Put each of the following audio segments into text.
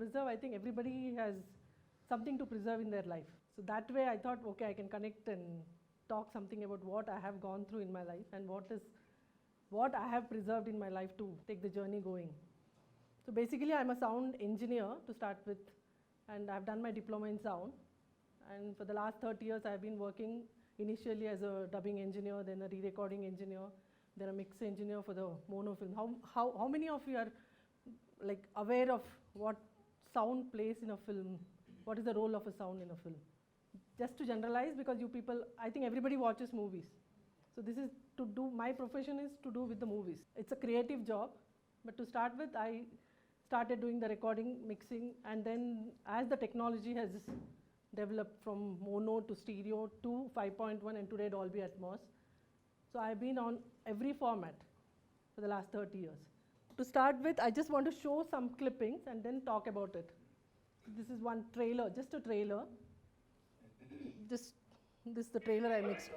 preserve, I think everybody has something to preserve in their life. So that way I thought, okay, I can connect and talk something about what I have gone through in my life and what I have preserved in my life to take the journey going. So basically I'm a sound engineer to start with, and I've done my diploma in sound. And for the last 30 years I've been working initially as a dubbing engineer, then a re-recording engineer, then a mix engineer for the mono film. How many of you are like aware of what sound plays in a film? What is the role of a sound in a film? Just to generalize, because you people, I think everybody watches movies. So this is to do, my profession is to do with the movies. It's a creative job, but to start with, I started doing the recording, mixing, and then as the technology has developed from mono to stereo to 5.1 and today Dolby Atmos. So I've been on every format for the last 30 years. To start with, I just want to show some clippings and then talk about it. This is one trailer, just a trailer. This is the trailer I mixed.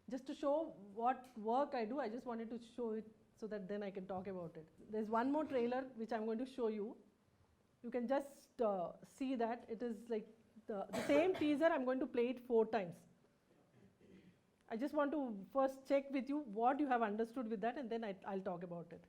Just to show what work I do, I just wanted to show it so that then I can talk about it. There's one more trailer which I'm going to show you. You can just see that it is like the same teaser. I'm going to play it 4 times. I just want to first check with you what you have understood with that, and then I'll talk about it.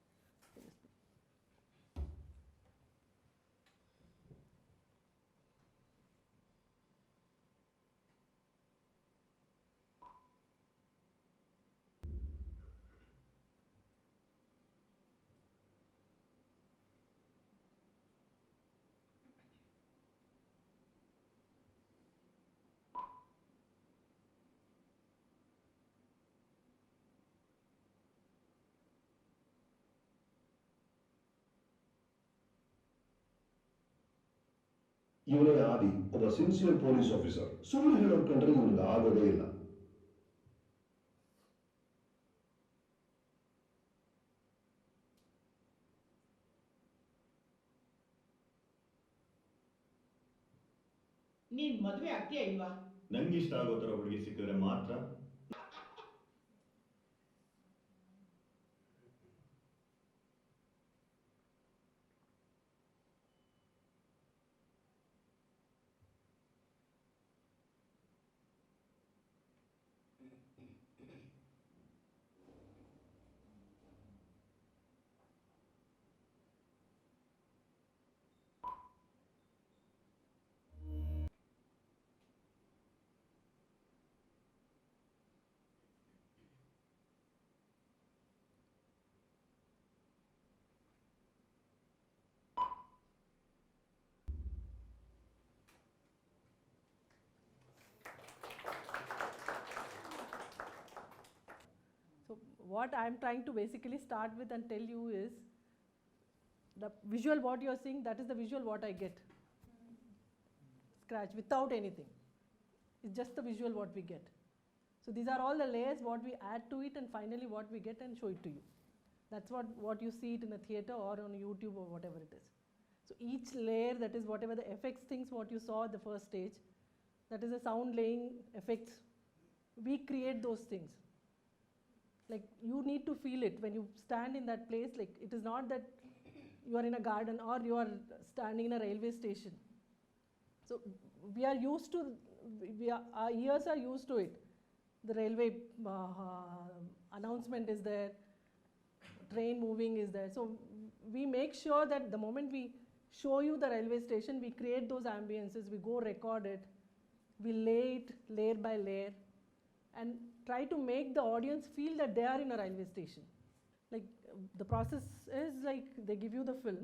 ಇವನೇ ಆದಿ, ಒಬ್ಬ sincere police officer. ಸುಳ್ಳು ಹೇಳೋರ್ ಕಂಡ್ರೆ ಇವನಿಗೆ ಆಗೋದೇ ಇಲ್ಲ. ನೀನ್ ಮದುವೆ ಆಗ್ತೀಯ ಇಲ್ವಾ? ನಂಗಿಷ್ಟ ಆಗೋ ತರ ಹುಡುಗಿ ಸಿಕ್ಕಿದ್ರೆ ಮಾತ್ರ. So what I'm trying to basically start with and tell you is the visual what you're seeing, that is the visual what I get. Scratch without anything. It's just the visual what we get. So these are all the layers what we add to it, and finally what we get and show it to you. That's what you see it in a theater or on YouTube or whatever it is. So each layer, that is whatever the effects things what you saw at the first stage, that is a sound laying effects. We create those things. Like you need to feel it when you stand in that place. Like it is not that you are in a garden or you are standing in a railway station. So we are used to, our ears are used to it. The railway announcement is there, train moving is there. So we make sure that the moment we show you the railway station, we create those ambiences, we go record it, we lay it layer by layer, and try to make the audience feel that they are in a railway station. Like the process is like they give you the film,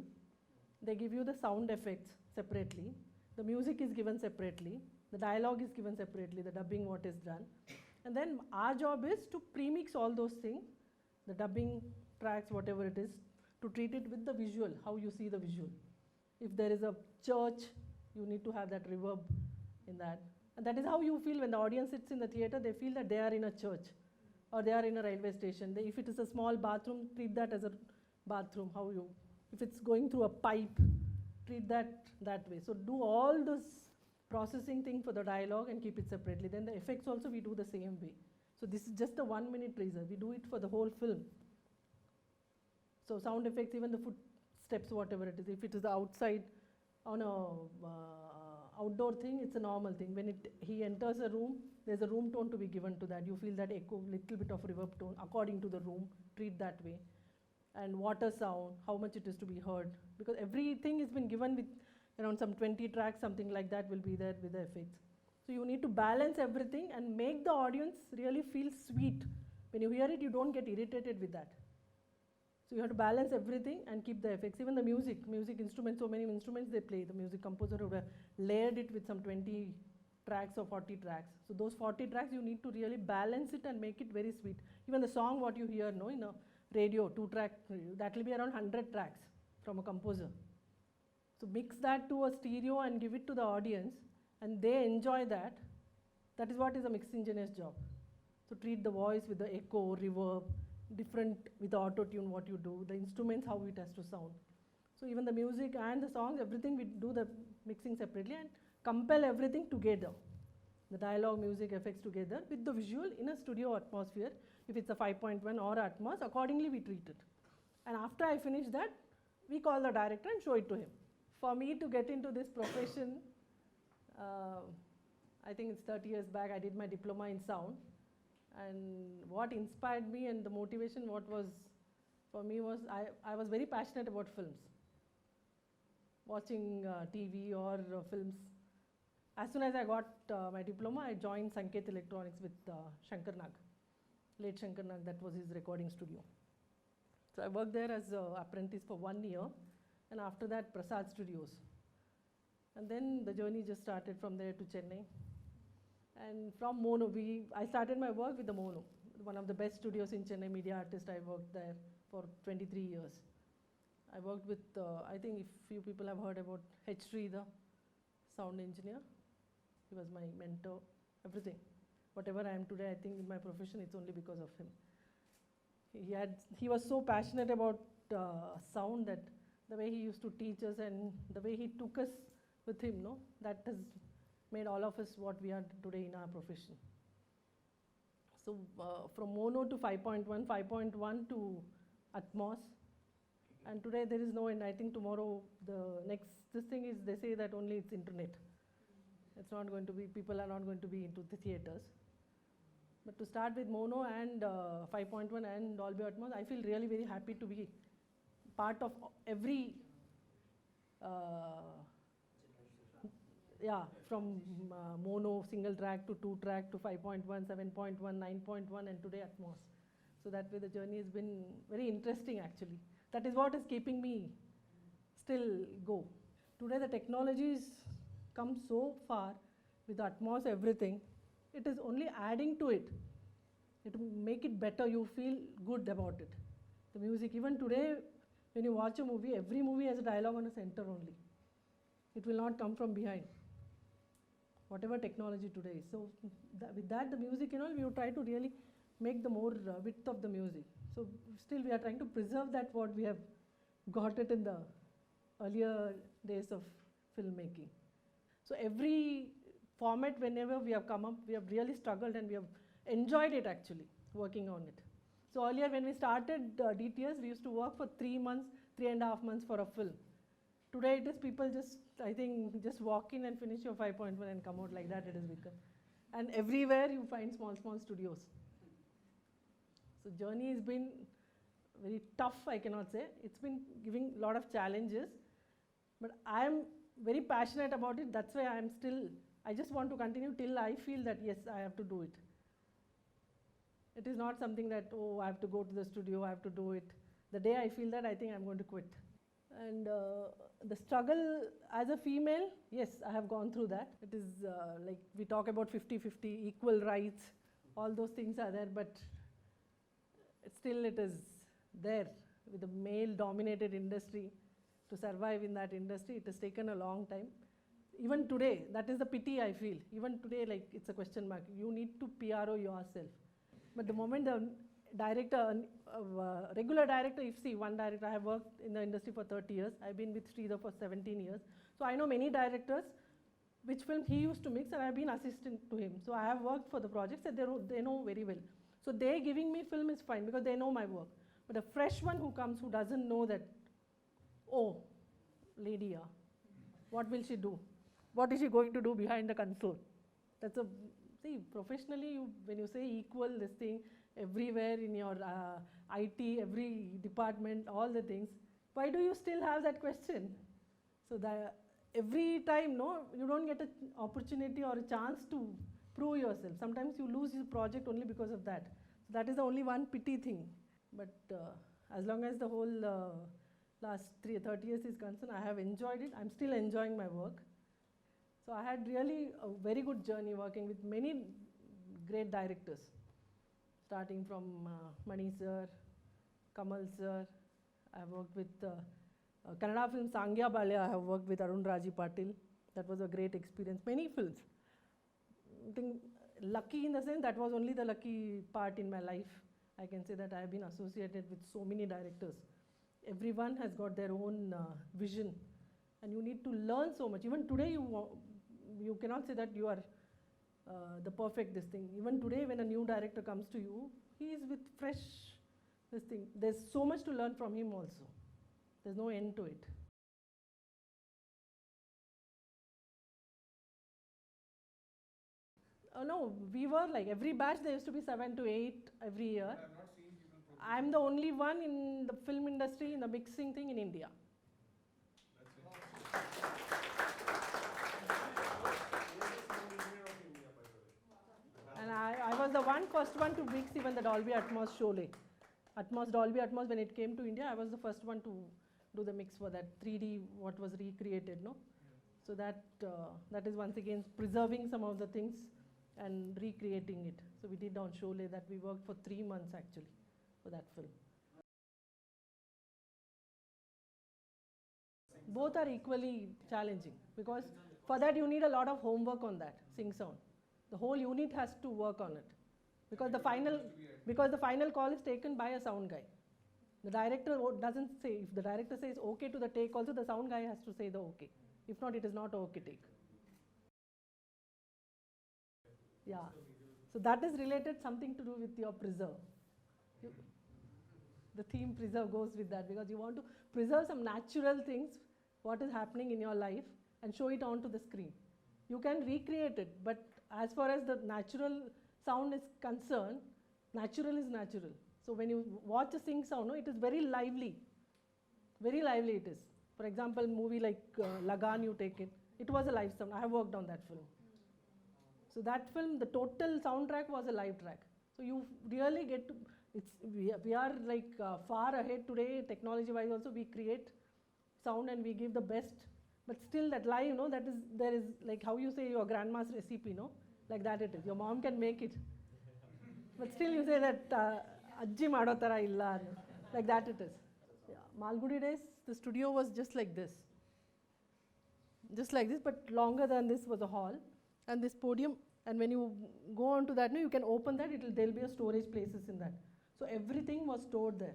they give you the sound effects separately, the music is given separately, the dialogue is given separately, the dubbing what is done. And then our job is to premix all those things, the dubbing tracks, whatever it is, to treat it with the visual, how you see the visual. If there is a church, you need to have that reverb in that. And that is how you feel when the audience sits in the theater, they feel that they are in a church or they are in a railway station. If it is a small bathroom, treat that as a bathroom. If it's going through a pipe, treat that way. So do all this processing thing for the dialogue and keep it separately. Then the effects also we do the same way. So this is just a 1-minute teaser. We do it for the whole film. So sound effects, even the steps, whatever it is. If it is outside on a outdoor thing, it's a normal thing. When he enters a room, there's a room tone to be given to that. You feel that echo, little bit of reverb tone according to the room, treat that way. And water sound, how much it is to be heard. Because everything has been given with around some 20 tracks, something like that will be there with the effects. So you need to balance everything and make the audience really feel sweet. When you hear it, you don't get irritated with that. So you have to balance everything and keep the effects. Even the music instruments, so many instruments they play. The music composer would have layered it with some 20 tracks or 40 tracks. So those 40 tracks, you need to really balance it and make it very sweet. Even the song what you hear, no, in a radio, 2-track, that will be around 100 tracks from a composer. So mix that to a stereo and give it to the audience, and they enjoy that. That is what is a mix engineer's job. So treat the voice with the echo, reverb, different with the auto-tune what you do, the instruments how it has to sound. So even the music and the songs, everything we do the mixing separately and compile everything together. The dialogue, music, effects together with the visual in a studio atmosphere. If it's a 5.1 or Atmos, accordingly we treat it. And after I finish that, we call the director and show it to him. For me to get into this profession, I think it's 30 years back, I did my diploma in sound. And what inspired me and the motivation, what was for me was, I was very passionate about films. Watching TV or films. As soon as I got my diploma, I joined Sanket Electronics with Shankar Nag, late Shankar Nag, that was his recording studio. So I worked there as an apprentice for 1 year, and after that Prasad Studios. And then the journey just started from there to Chennai. And from Mono, I started my work with the Mono, one of the best studios in Chennai, media artist. I worked there for 23 years. I worked with, I think if few people have heard about H. Sri, the sound engineer. He was my mentor, everything. Whatever I am today, I think in my profession, it's only because of him. He was so passionate about sound that the way he used to teach us and the way he took us with him, no, that has made all of us what we are today in our profession. So from Mono to 5.1, 5.1 to Atmos, and today there is no end. I think tomorrow this thing is, they say that only it's internet. It's not going to be, people are not going to be into the theaters. But to start with Mono and 5.1 and Dolby Atmos, I feel really very happy to be part of every from Mono, single track to 2-track to 5.1, 7.1, 9.1 and today Atmos. So that way the journey has been very interesting actually. That is what is keeping me still go. Today the technologies come so far with Atmos, everything. It is only adding to it. It will make it better, you feel good about it. The music, even today when you watch a movie, every movie has a dialogue on a center only. It will not come from behind. Whatever technology today is. So with that, the music, we will try to really make the more width of the music. So still we are trying to preserve that what we have got it in the earlier days of filmmaking. So every format, whenever we have come up, we have really struggled and we have enjoyed it actually, working on it. So earlier when we started DTS, we used to work for 3 months, 3.5 months for a film. Today it is people just, I think, just walk in and finish your 5.1 and come out like that it has become. And everywhere you find small studios. So journey has been very tough, I cannot say. It's been giving a lot of challenges, but I am very passionate about it. That's why I just want to continue till I feel that yes, I have to do it. It is not something that, oh, I have to go to the studio, I have to do it. The day I feel that, I think I'm going to quit. And the struggle as a female, yes, I have gone through that. It is like we talk about 50-50, equal rights, all those things are there, but still it is there. With a male-dominated industry, to survive in that industry, it has taken a long time. Even today, that is the pity I feel. Even today, like it's a question mark. You need to PRO yourself. But the moment the director, regular director, if see one director, I have worked in the industry for 30 years. I've been with Sridhar for 17 years. So I know many directors, which films he used to mix, and I've been assistant to him. So I have worked for the projects that they know very well. So they giving me film is fine because they know my work. But a fresh one who comes, who doesn't know that, oh, lady, what will she do? What is she going to do behind the console? That's a, see, professionally, when you say equal, this thing, everywhere in your IT, every department, all the things, why do you still have that question? So that every time, no, you don't get an opportunity or a chance to prove yourself. Sometimes you lose your project only because of that. So that is the only one pity thing. But as long as the whole last 30 years is concerned, I have enjoyed it. I'm still enjoying my work. So I had really a very good journey working with many great directors, starting from Mani sir, Kamal sir. I worked with Kannada film Sangya Balya. I have worked with Arun Raji Patil. That was a great experience. Many films. I think lucky in the sense that was only the lucky part in my life. I can say that I have been associated with so many directors. Everyone has got their own vision, and you need to learn so much. Even today, you cannot say that you are the perfect this thing. Even today, when a new director comes to you, he is with fresh this thing. There's so much to learn from him also. There's no end to it. No, we were like every batch there used to be 7 to 8 every year. I have not seen people produce. I'm the only one in the film industry in the mixing thing in India. That's it. And I was the first one to mix even the Dolby Atmos Sholay. Dolby Atmos, when it came to India, I was the first one to do the mix for that 3D, what was recreated, no? So that is once again preserving some of the things and recreating it. So we did on Sholay that we worked for 3 months actually for that film. Both are equally challenging because for that you need a lot of homework on that, sync sound. The whole unit has to work on it because the final call is taken by a sound guy. The director doesn't say, if the director says okay to the take also, the sound guy has to say the okay. If not, it is not a okay take. Yeah. So that is related something to do with your preserve. The theme preserve goes with that because you want to preserve some natural things, what is happening in your life, and show it onto the screen. You can recreate it, but as far as the natural sound is concerned, natural is natural. So when you watch a sync sound, no, it is very lively. Very lively it is. For example, movie like Lagan, you take it. It was a live sound. I have worked on that film. So that film, the total soundtrack was a live track. So you really get to, we are like far ahead today, technology-wise also, we create sound and we give the best. But still that live, you know, there is like how you say your grandma's recipe, no? Like that it is. Your mom can make it. But still you say that ajji mado tara illa, like that it is. Yeah. Malgudi days, the studio was just like this. Just like this, but longer than this was a hall. And this podium, and when you go on to that, no, you can open that, there'll be a storage places in that. So everything was stored there.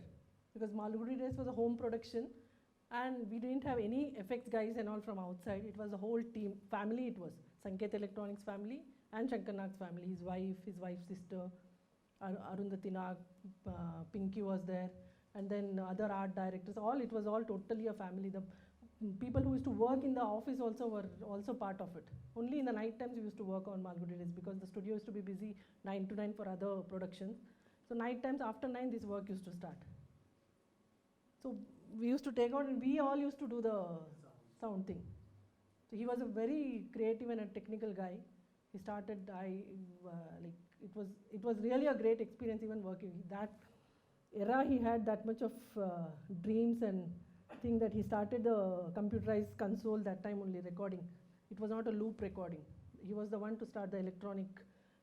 Because Malgudi days was a home production, and we didn't have any effects guys and all from outside. It was a whole team, family it was. Sanket Electronics family and Shankar Nag's family, his wife's sister, Arundhati Nag, Pinky was there, and then other art directors, it was all totally a family. The people who used to work in the office also were also part of it. Only in the night times we used to work on Malgudi days because the studio used to be busy 9 to 9 for other productions. So night times after 9 this work used to start. So we used to take out and we all used to do the sound thing. So he was a very creative and a technical guy. He started, it was really a great experience even working. That era he had that much of dreams and thing that he started the computerized console that time only recording. It was not a loop recording. He was the one to start the electronic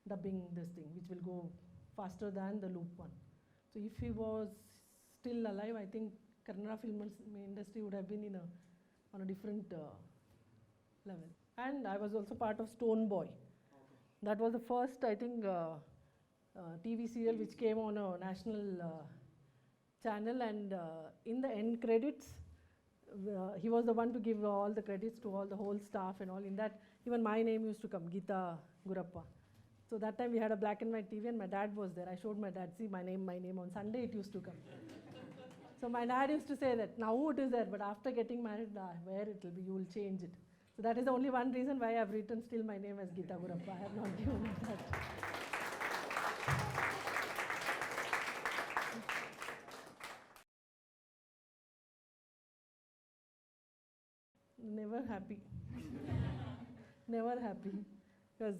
dubbing this thing, which will go faster than the loop one. So if he was still alive, I think Kannada film industry would have been on a different level. And I was also part of Stone Boy. Okay. That was the first, I think, TV serial which came on a national channel, and in the end credits, he was the one to give all the credits to all the whole staff and all. In that, even my name used to come, Geeta Gurappa. So that time we had a black and white TV and my dad was there. I showed my dad, see my name on Sunday it used to come. So my dad used to say that now it is there, but after getting married, where it will be, you will change it. So that is the only one reason why I have written still my name as Geeta Gurappa. I have not given it that. Never happy. Never happy. Because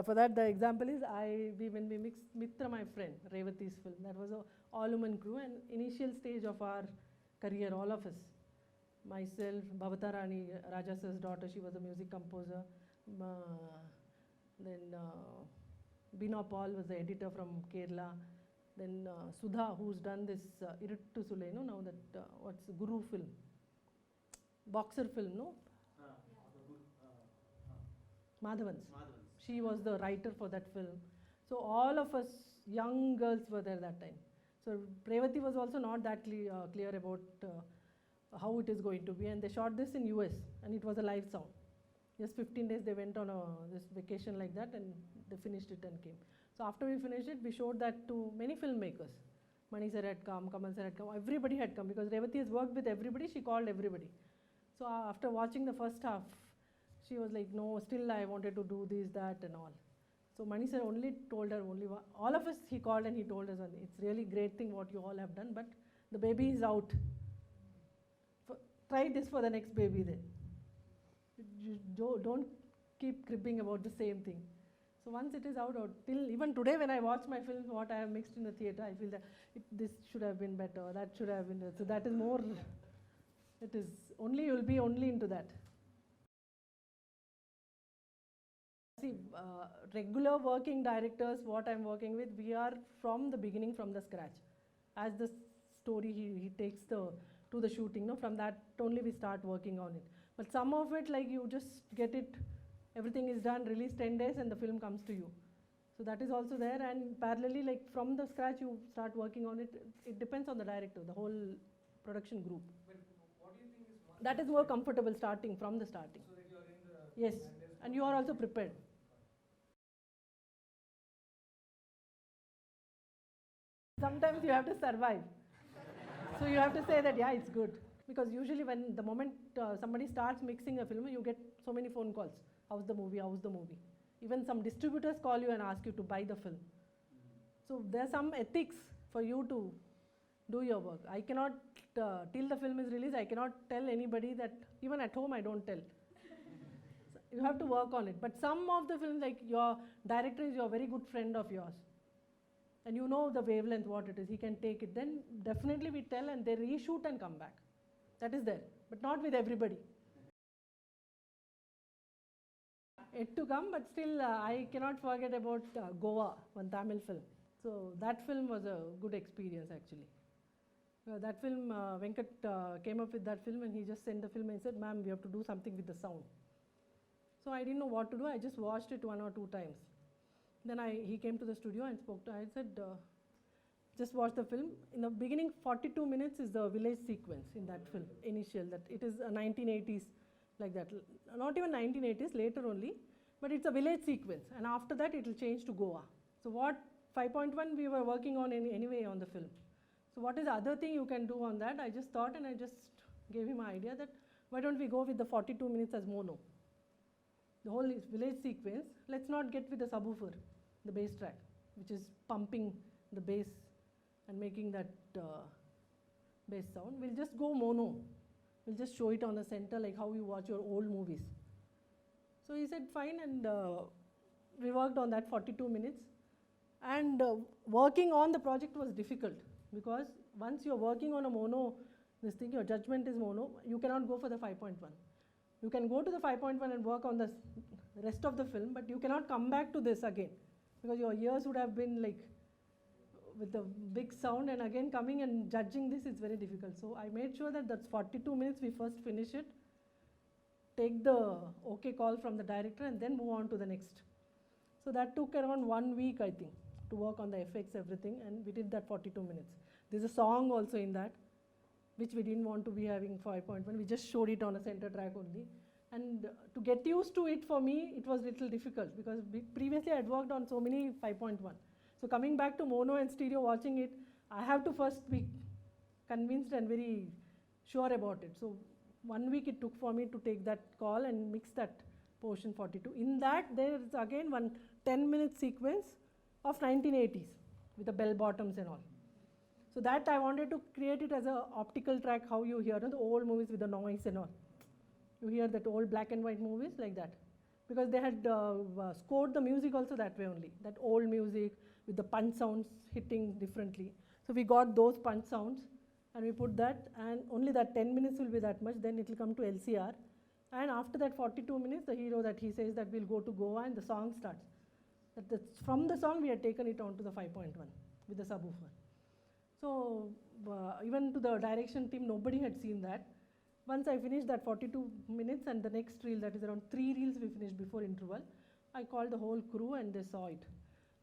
for that, the example is when we mixed Mitra, my friend, Revati's film. That was a all-woman crew and initial stage of our career, all of us. Myself, Bhavata Rani, Raja Sir's daughter, she was a music composer. Then Bina Paul was the editor from Kerala. Then Sudha, who's done this Irittu Sule, no? Now that, what's Guru film? Boxer film, no? Madhavans. She was the writer for that film. So all of us young girls were there that time. So Revati was also not that clear about how it is going to be, and they shot this in US, and it was a live sound. Just 15 days they went on this vacation like that, and they finished it and came. So after we finished it, we showed that to many filmmakers. Mani sir had come, Kamal sir had come, everybody had come, because Revati has worked with everybody, she called everybody. So after watching the first half, she was like, no, still I wanted to do this, that and all. So Mani sir only told her, all of us he called and he told us, it's really great thing what you all have done, but the baby is out. Try this for the next baby then. You don't keep cribbing about the same thing. So once it is out, till even today when I watch my films, what I have mixed in the theatre, I feel that this should have been better, that should have been better. So that is more, it is only, you will be only into that. See, regular working directors, what I'm working with, we are from the beginning, from the scratch. As the story he takes to the shooting, no? From that only we start working on it. But some of it, like you just get it, everything is done, release 10 days and the film comes to you. So that is also there, and parallelly, like from the scratch you start working on it. It depends on the director, the whole production group. But what do you think is one? That is more comfortable starting, from the starting. So that you are in the. Yes, and you are also prepared. Sometimes you have to survive. So you have to say that, yeah, it's good. Because usually when the moment somebody starts mixing a film, you get so many phone calls. How's the movie? How's the movie? Even some distributors call you and ask you to buy the film. So there's some ethics for you to do your work. I cannot, till the film is released, I cannot tell anybody that, even at home I don't tell. So you have to work on it. But some of the films, like your director is your very good friend of yours. And you know the wavelength, what it is, he can take it. Then definitely we tell and they reshoot and come back. That is there, but not with everybody. Yet to come, but still I cannot forget about Goa, one Tamil film. So that film was a good experience actually. That film, Venkat came up with that film and he just sent the film and said, ma'am, we have to do something with the sound. So I didn't know what to do, I just watched it 1 or 2 times. Then he came to the studio and spoke to, I said, just watch the film. In the beginning, 42 minutes is the village sequence in that film, initial, that it is a 1980s, like that. Not even 1980s, later only, but it's a village sequence. And after that, it will change to Goa. So what 5.1 we were working on anyway on the film. So what is the other thing you can do on that? I just thought and I just gave him an idea that why don't we go with the 42 minutes as mono? The whole village sequence, let's not get with the subwoofer, the bass track, which is pumping the bass and making that bass sound. We'll just go mono. We'll just show it on the center like how you watch your old movies. So he said fine, and we worked on that 42 minutes. And working on the project was difficult because once you're working on a mono, this thing, your judgment is mono, you cannot go for the 5.1. You can go to the 5.1 and work on the rest of the film, but you cannot come back to this again because your ears would have been like with the big sound, and again coming and judging this is very difficult. So I made sure that that's 42 minutes we first finish it, take the okay call from the director and then move on to the next. So that took around 1 week, I think, to work on the effects, everything, and we did that 42 minutes. There's a song also in that, which we didn't want to be having 5.1. We just showed it on a center track only. And to get used to it, for me, it was a little difficult because previously I had worked on so many 5.1. So coming back to mono and stereo, watching it, I have to first be convinced and very sure about it. So 1 week it took for me to take that call and mix that portion 42. In that there is again one 10-minute sequence of 1980s with the bell bottoms and all. So that I wanted to create it as a optical track, how you hear the old movies with the noise and all. You hear that old black and white movies like that. Because they had scored the music also that way only. That old music with the punch sounds hitting differently. So we got those punch sounds and we put that, and only that 10 minutes will be that much, then it will come to LCR. And after that 42 minutes, the hero that he says that we'll go to Goa and the song starts. From the song we had taken it on to the 5.1 with the subwoofer. So even to the direction team, nobody had seen that. Once I finished that 42 minutes and the next reel, that is around 3 reels we finished before interval, I called the whole crew and they saw it.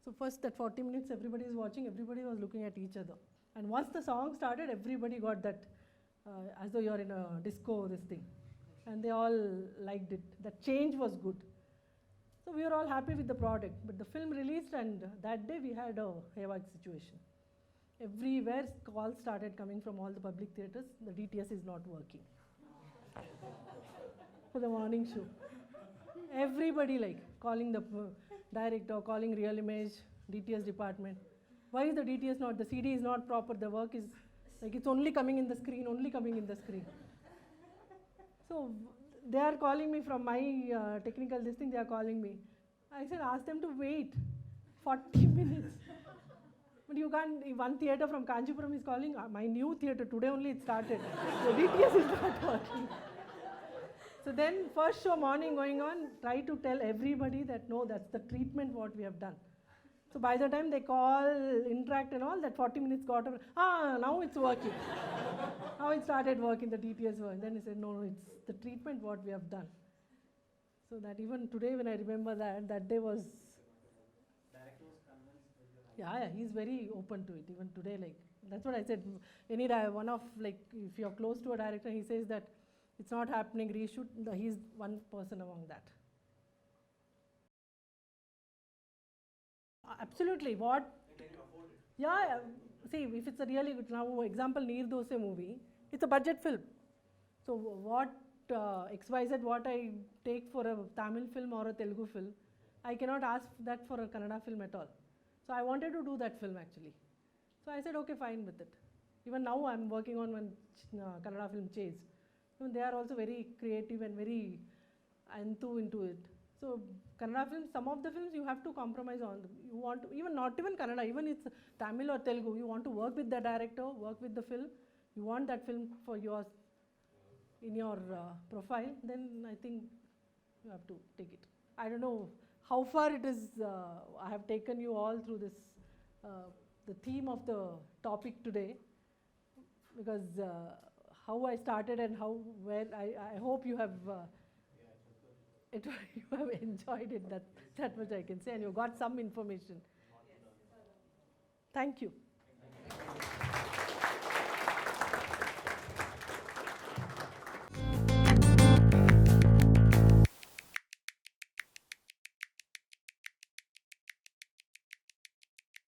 So first that 40 minutes everybody is watching, everybody was looking at each other. And once the song started, everybody got that as though you're in a disco, this thing. And they all liked it. The change was good. So we were all happy with the product. But the film released and that day we had a havoc situation. Everywhere calls started coming from all the public theatres, the DTS is not working. For the morning show. Everybody like calling the director, calling Real Image, DTS department. Why is the DTS not, the CD is not proper, the work is like it's only coming in the screen, only coming in the screen. So they are calling me from my technical this thing, they are calling me. I said, ask them to wait 40 minutes. But you can't, one theatre from Kanchipuram is calling, my new theatre, today only it started. The DTS is not working. So then first show morning going on, try to tell everybody that no, that's the treatment what we have done. So by the time they call, interact and all, that 40 minutes got over, now it's working. Now it started working, the DTS work. Then he said, no, it's the treatment what we have done. So that even today when I remember that day was, yeah, he's very open to it. Even today, like, that's what I said. One of, like, if you're close to a director, he says that it's not happening, reshoot, he's one person among that. Absolutely. What? Yeah, see, if it's a really good, now example, Neer Dose movie, it's a budget film. So what XYZ, what I take for a Tamil film or a Telugu film, I cannot ask that for a Kannada film at all. So I wanted to do that film actually. So I said, okay, fine with it. Even now I'm working on one Kannada film, Chase. They are also very creative and very into it. So Kannada films, some of the films you have to compromise on. You want to, even not even Kannada, even it's Tamil or Telugu, you want to work with the director, work with the film. You want that film for yours in your profile, then I think you have to take it. I don't know how far it is, I have taken you all through this, the theme of the topic today, because how I started and where I hope you have you have enjoyed it, that much I can say, and you got some information. Thank you.